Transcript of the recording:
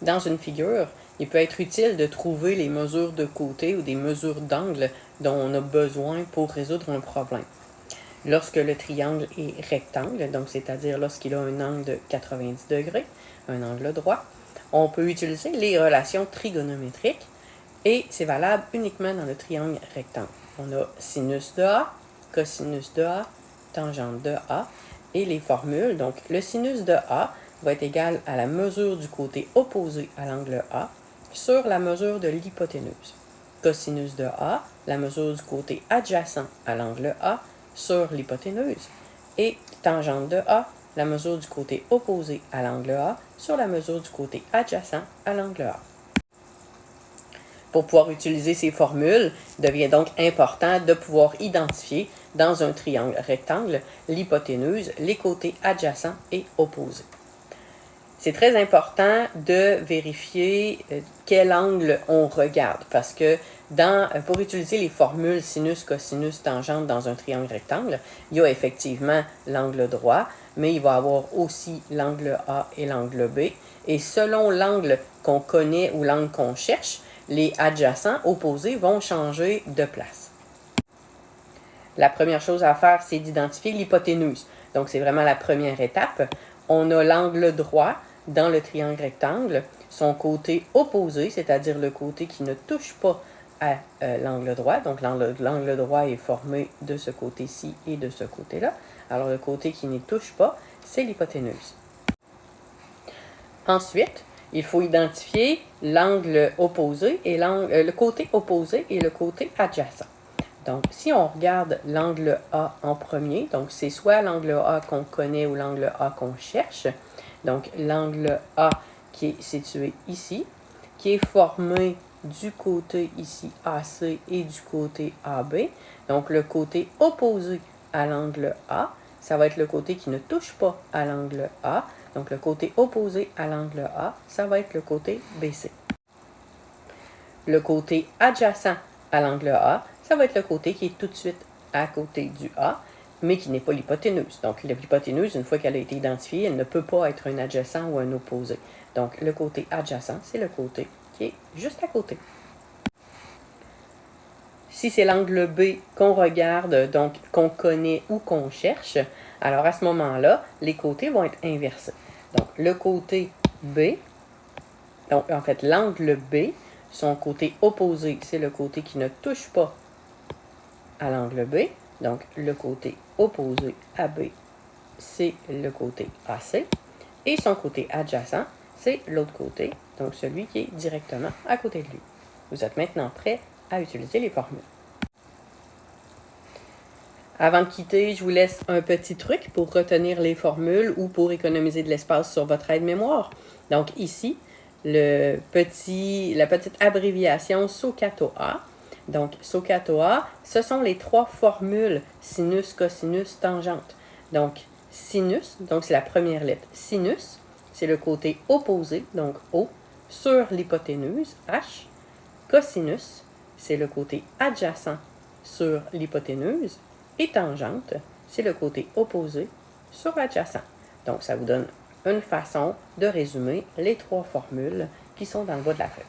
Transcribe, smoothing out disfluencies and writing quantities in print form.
dans une figure, il peut être utile de trouver les mesures de côté ou des mesures d'angle dont on a besoin pour résoudre un problème. Lorsque le triangle est rectangle, donc c'est-à-dire lorsqu'il a un angle de 90 degrés, un angle droit, on peut utiliser les relations trigonométriques et c'est valable uniquement dans le triangle rectangle. On a sinus de A, cosinus de A, tangente de A et les formules. Donc le sinus de A va être égal à la mesure du côté opposé à l'angle A sur la mesure de l'hypoténuse. Cosinus de A, la mesure du côté adjacent à l'angle A sur l'hypoténuse. Et tangente de A, la mesure du côté opposé à l'angle A sur la mesure du côté adjacent à l'angle A. Pour pouvoir utiliser ces formules, il devient donc important de pouvoir identifier dans un triangle rectangle l'hypoténuse, les côtés adjacents et opposés. C'est très important de vérifier quel angle on regarde parce que pour utiliser les formules sinus, cosinus, tangente dans un triangle rectangle, il y a effectivement l'angle droit, mais il va y avoir aussi l'angle A et l'angle B. Et selon l'angle qu'on connaît ou l'angle qu'on cherche, les adjacents opposés vont changer de place. La première chose à faire, c'est d'identifier l'hypoténuse. Donc, c'est vraiment la première étape. On a l'angle droit dans le triangle rectangle, son côté opposé, c'est-à-dire le côté qui ne touche pas à l'angle droit. Donc, l'angle droit est formé de ce côté-ci et de ce côté-là. Alors, le côté qui n'y touche pas, c'est l'hypoténuse. Ensuite, il faut identifier l'angle opposé et le côté opposé et le côté adjacent. Donc, si on regarde l'angle A en premier, donc c'est soit l'angle A qu'on connaît ou l'angle A qu'on cherche. Donc, l'angle A qui est situé ici, qui est formé du côté ici AC et du côté AB. Donc, le côté opposé à l'angle A, ça va être le côté qui ne touche pas à l'angle A. Donc, le côté opposé à l'angle A, ça va être le côté BC. Le côté adjacent à l'angle A, ça va être le côté qui est tout de suite à côté du A, mais qui n'est pas l'hypoténuse. Donc, l'hypoténuse, une fois qu'elle a été identifiée, elle ne peut pas être un adjacent ou un opposé. Donc, le côté adjacent, c'est le côté qui est juste à côté. Si c'est l'angle B qu'on regarde, donc qu'on connaît ou qu'on cherche, alors à ce moment-là, les côtés vont être inversés. Donc, le côté B, donc en fait, l'angle B, son côté opposé, c'est le côté qui ne touche pas à l'angle B. Donc, le côté opposé à B, c'est le côté AC. Et son côté adjacent, c'est l'autre côté, donc celui qui est directement à côté de lui. Vous êtes maintenant prêts à utiliser les formules. Avant de quitter, je vous laisse un petit truc pour retenir les formules ou pour économiser de l'espace sur votre aide-mémoire. Donc ici, la petite abréviation SOHCAHTOA. Donc SOHCAHTOA, ce sont les trois formules sinus, cosinus, tangente. Donc sinus, donc c'est la première lettre. Sinus, c'est le côté opposé, donc O, sur l'hypoténuse, H. Cosinus, c'est le côté adjacent sur l'hypoténuse. Et tangente, c'est le côté opposé sur l'adjacent. Donc, ça vous donne une façon de résumer les trois formules qui sont dans le bas de la feuille.